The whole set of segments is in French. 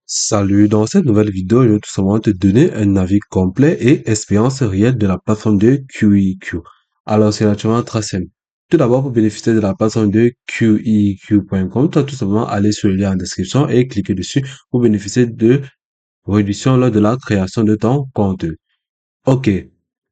Salut, dans cette nouvelle vidéo, je vais tout simplement te donner un avis complet et expérience réelle de la plateforme de QEQ. Alors, c'est naturellement très simple. Tout d'abord, pour bénéficier de la plateforme de QEQ.com, tu vas tout simplement aller sur le lien en description et cliquer dessus pour bénéficier de réduction lors de la création de ton compte. Ok.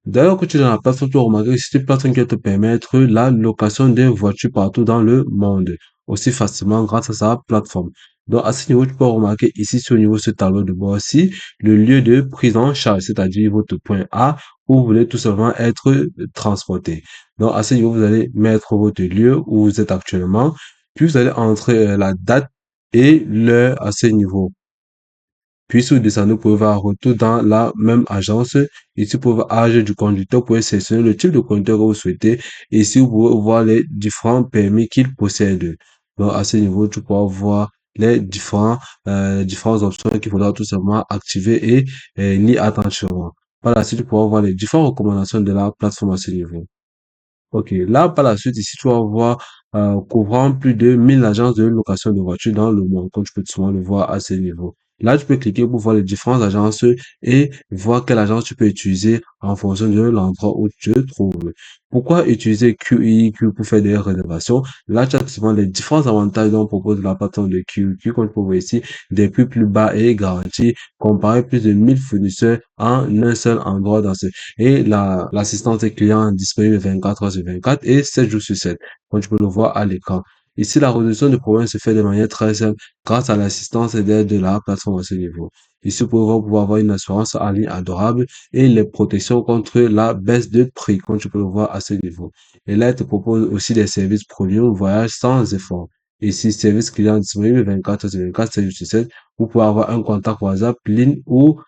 D'ailleurs, que tu es dans la plateforme, tu vas remarquer que c'est une plateforme qui va te permettre la location de voitures partout dans le monde, aussi facilement grâce à sa plateforme. Donc, à ce niveau, tu peux remarquer ici sur le niveau de ce tableau de bord ci, le lieu de prise en charge, c'est-à-dire votre point A où vous voulez tout simplement être transporté. Donc, à ce niveau, vous allez mettre votre lieu où vous êtes actuellement, puis vous allez entrer la date et l'heure à ce niveau. Puis, si vous descendez, vous pouvez voir un retour dans la même agence. Ici, vous pouvez voir âge du conducteur, vous pouvez sélectionner le type de conducteur que vous souhaitez. Ici, vous pouvez voir les différents permis qu'il possède. Donc, à ce niveau, tu pourras voir les différentes options qu'il faudra tout simplement activer et lire attentivement. Par la suite, tu pourras voir les différentes recommandations de la plateforme à ce niveau. Ok, là, par la suite, ici, tu vas voir couvrant plus de 1000 agences de location de voitures dans le monde, comme tu peux souvent le voir à ce niveau. Là, tu peux cliquer pour voir les différentes agences et voir quelle agence tu peux utiliser en fonction de l'endroit où tu te trouves. Pourquoi utiliser QIQ pour faire des réservations? Là, tu as souvent les différents avantages dont propose la plateforme de QIQ, comme tu peux voir ici, des prix plus bas et garantis, comparer plus de 1000 fournisseurs en un seul endroit dans ce et l'assistance client est disponible 24 heures sur 24 et 7 jours sur 7, comme tu peux le voir à l'écran. Ici, la résolution de problème se fait de manière très simple grâce à l'assistance et l'aide de la plateforme à ce niveau. Ici, vous pouvez pouvoir avoir une assurance en ligne adorable et les protections contre la baisse de prix, comme tu peux le voir à ce niveau. Et là, il te propose aussi des services premium voyage sans effort. Ici, service client disponible 24 heures sur 24, 7 jours sur 7. Vous pouvez avoir un contact WhatsApp, ligne ou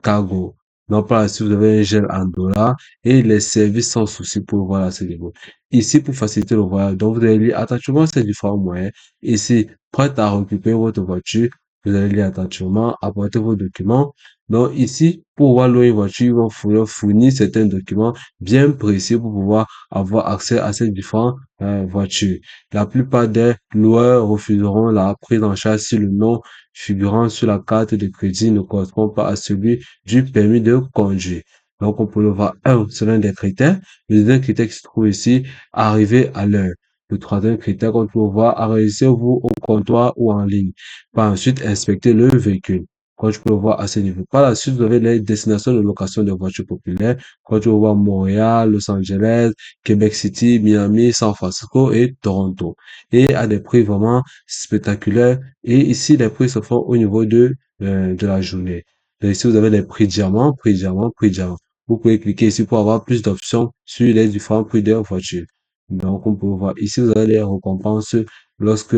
cargo. Donc, par la suite, vous avez un gel en dollars et les services sans souci pour voir à ce niveau. Ici, pour faciliter le voyage, donc vous allez lire attentivement ces différents moyens. Ici, prêt à récupérer votre voiture, vous allez lire attentivement, apporter vos documents. Donc, ici, pour voir louer une voiture, ils vont fournir certains documents bien précis pour pouvoir avoir accès à ces différentes voitures. La plupart des loueurs refuseront la prise en charge si le nom figurant sur la carte de crédit ne correspond pas à celui du permis de conduire. Donc, on peut le voir, un, c'est l'un des critères. Le deuxième critère qui se trouve ici, arriver à l'heure. Le troisième critère qu'on peut voir, arrêtez-vous au comptoir ou en ligne. Par ensuite, inspecter le véhicule. Quand tu peux le voir à ce niveau. Par la suite, vous avez les destinations de location de voitures populaires. Quand tu peux voir Montréal, Los Angeles, Québec City, Miami, San Francisco et Toronto. Et à des prix vraiment spectaculaires. Et ici, les prix se font au niveau de la journée. Et ici, vous avez les prix diamant, prix diamant, prix diamant. Vous pouvez cliquer ici pour avoir plus d'options sur les différents prix des voitures. Donc, on peut voir ici, vous avez les récompenses lorsque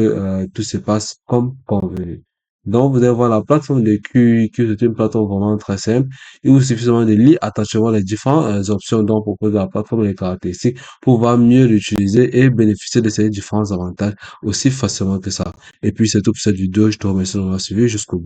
tout se passe comme convenu. Donc, vous allez voir la plateforme de QQ, c'est une plateforme vraiment très simple. Il vous suffit seulement de lire attentivement les différentes options dont propose la plateforme et les caractéristiques pour pouvoir mieux l'utiliser et bénéficier de ces différents avantages aussi facilement que ça. Et puis, c'est tout pour cette vidéo. Je te remercie de m'avoir suivi jusqu'au bout.